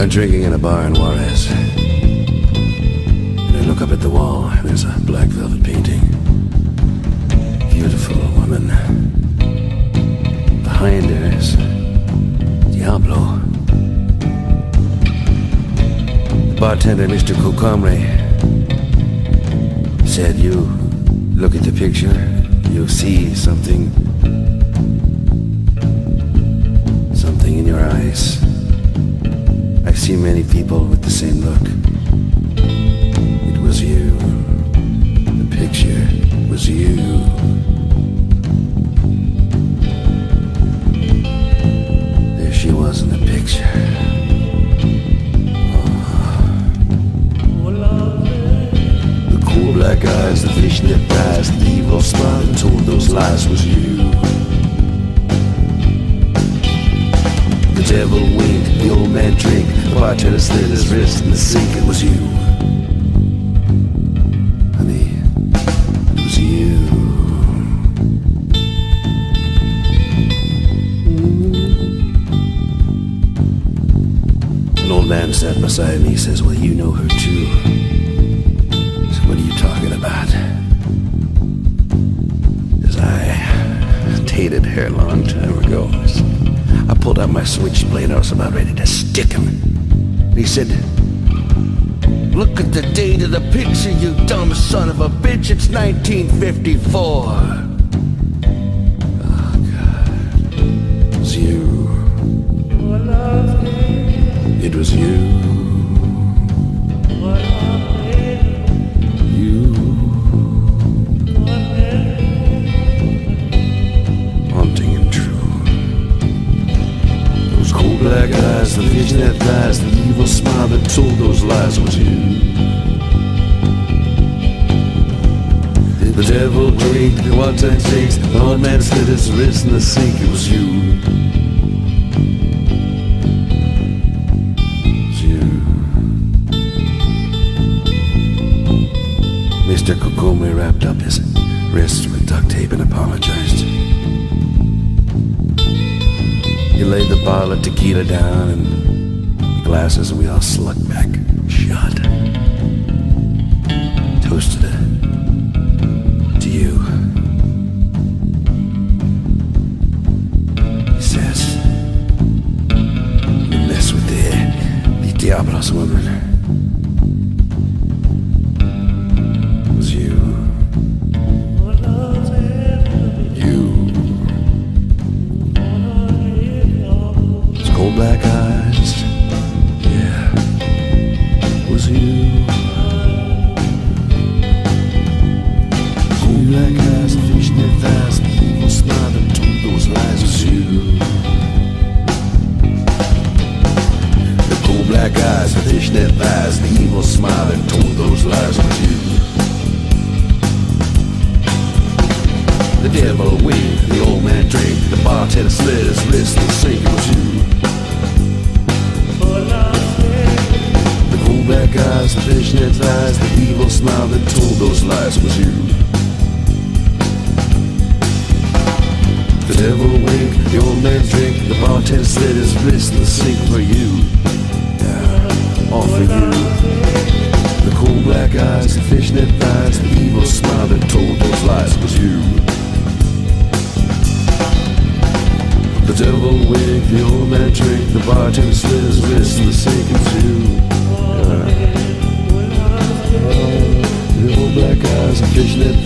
I'm drinking in a bar in Juarez. And I look up at the wall, and there's a black velvet painting. Beautiful woman. Behind her is Diablo. The bartender, Mr. Cucumbre, said, "You look at the picture, you'll see something in your eyes. I've seen many people with the same look. It was you. The picture was you." There she was in the picture. The cool black eyes, the fishnet thighs, the evil smile that told those lies was you. The devil winked, the old man drank, the bartender slid his wrist in the sink. It was you. Honey, it was you. An old man sat beside me. He says, "Well, you know her too." I said, "What are you talking about?" He says, "I dated her a long time ago." I pulled out my switchblade. I was about ready to stick him. He said, "Look at the date of the picture, you dumb son of a bitch. It's 1954. Oh, God. It was you. It was you. Haunting and true. Black eyes, the fishnet thighs, the evil smile that told those lies was you. The devil drank, the one-time takes, the old man slid his wrist in the sink. It was you. It was you. Mr. Cucumbe wrapped up his wrist with duct tape and apologized. He laid the bottle of tequila down and the glasses, and we all slugged back shot. Toasted it to you. He says, "You mess with the Diablo's woman." It was you. Cold black eyes, yeah, it was you. Cold black eyes, the fishnet thighs, the evil smile that told those lies was you. The cold black eyes, the fishnet thighs, the evil smile that told those lies was you. The devil winked, the old man drank, the bartender slid his wrist in the sink. It was you. Black eyes, the fishnet thighs, the evil smile that told those lies was you. The devil winked, the old man drank, the bartender slid his wrist in the sink for you. Yeah, all for you. The cool black eyes, the fishnet thighs, the evil smile that told those lies was you. The devil winked, the old man drank, the bartender slid his wrist in the sink. It was you. The old black eyes and fishnet